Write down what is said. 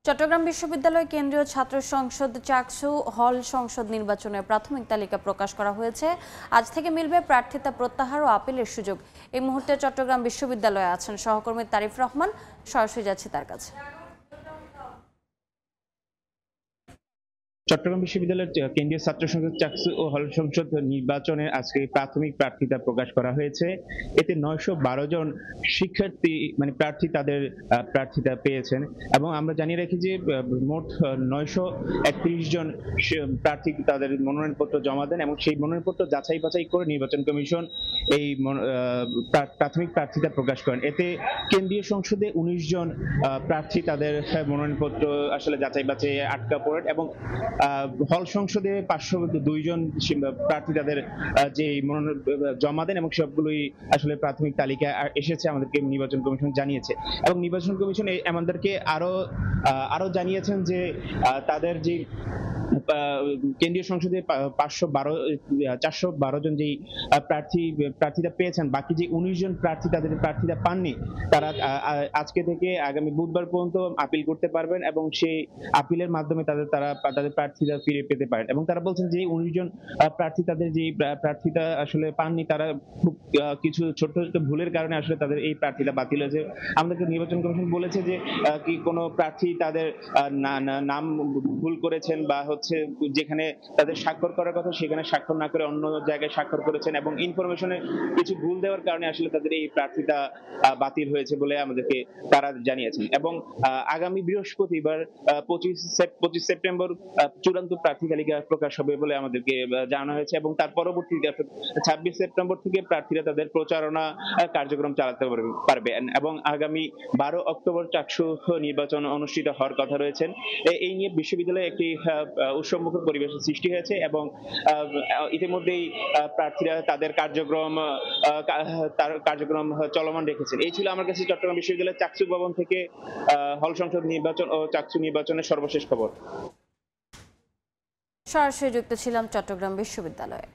চট্টগ্রাম বিশ্ববিদ্যালয় কেন্দ্রীয় ছাত্র সংসদ চাকসু হল সংসদ নির্বাচনের প্রাথমিক তালিকা প্রকাশ করা হয়েছে। আজ থেকে মিলবে প্রার্থিতা প্রত্যাহার ও আপিলের সুযোগ। এই মুহূর্তে চট্টগ্রাম বিশ্ববিদ্যালয়ে আছেন সহকর্মী তারিফ রহমান, সরাসরি যাচ্ছে তার কাছে। চট্টগ্রাম বিশ্ববিদ্যালয়ের কেন্দ্রীয় ছাত্র সংসদ চাকসু ও হল সংসদ নির্বাচনের আজকে প্রাথমিক প্রার্থিতা প্রকাশ করা হয়েছে। এতে 912 জন শিক্ষার্থী প্রার্থী তাদের প্রার্থিতা পেয়েছেন এবং আমরা জানিয়ে রাখি যে মোট 931 জন প্রার্থী তাদের মনোনয়নপত্র জমা দেন এবং সেই মনোনয়নপত্র যাচাই বাছাই করে নির্বাচন কমিশন এই প্রাথমিক প্রার্থিতা প্রকাশ করেন। এতে কেন্দ্রীয় সংসদে 19 জন প্রার্থী তাদের মনোনয়নপত্র আসলে যাচাই বাছাই আটকা পড়েন এবং হল সংসদে 502 জন প্রার্থী তাদের যে মনোনয়ন জমা দেন এবং সবগুলোই আসলে প্রাথমিক তালিকা এসেছে আমাদেরকে নির্বাচন কমিশন জানিয়েছে। এবং নির্বাচন কমিশন আমাদেরকে আরো জানিয়েছেন যে তাদের যে কেন্দ্রীয় সংসদে 412 জন যেই প্রার্থীতা পেয়েছেন, বাকি যে 19 জন প্রার্থী তাদের প্রার্থীতা পাননি, তারা আজকে থেকে আগামী বুধবার পর্যন্ত আপিল করতে পারবেন এবং সেই আপিলের মাধ্যমে তাদের প্রার্থীতা ফিরে পেতে পারেন। এবং তারা বলছেন যে 19 জন প্রার্থী তাদের যে প্রার্থীতা আসলে পাননি, তারা খুব কিছু ছোট ছোট ভুলের কারণে আসলে তাদের এই প্রার্থীতা বাতিল হয়েছে। আমাদেরকে নির্বাচন কমিশন বলেছে যে কি কোনো প্রার্থী তাদের নাম ভুল করেছেন বা যেখানে তাদের স্বাক্ষর করার কথা সেখানে স্বাক্ষর না করে অন্য জায়গায় স্বাক্ষর করেছেন এবং ইনফরমেশনে কিছু ভুল দেওয়ার কারণে আসলে তাদের এই প্রার্থীতা বাতিল হয়েছে বলে আমাদেরকে তারা জানিয়েছেন। এবং আগামী বৃহস্পতিবার 25 সেপ্টেম্বর চূড়ান্ত প্রার্থী তালিকা প্রকাশ হবে বলে আমাদেরকে জানানো হয়েছে এবং তার পরবর্তীতে 26 সেপ্টেম্বর থেকে প্রার্থীরা তাদের প্রচারণা কার্যক্রম চালাতে পারবেন এবং আগামী 12 অক্টোবর চাকসু নির্বাচন অনুষ্ঠিত হওয়ার কথা রয়েছেন। এই নিয়ে বিশ্ববিদ্যালয়ে একটি উৎসবমুখর পরিবেশের সৃষ্টি হয়েছে এবং ইতিমধ্যেই প্রার্থীরা তাদের কার্যক্রম চলমান রেখেছেন। এই ছিল আমার কাছে চট্টগ্রাম বিশ্ববিদ্যালয়ের চাকসু ভবন থেকে হল সংসদ নির্বাচন ও চাকসু নির্বাচনের সর্বশেষ খবর। সরাসরি যুক্ত ছিলাম চট্টগ্রাম বিশ্ববিদ্যালয়ে।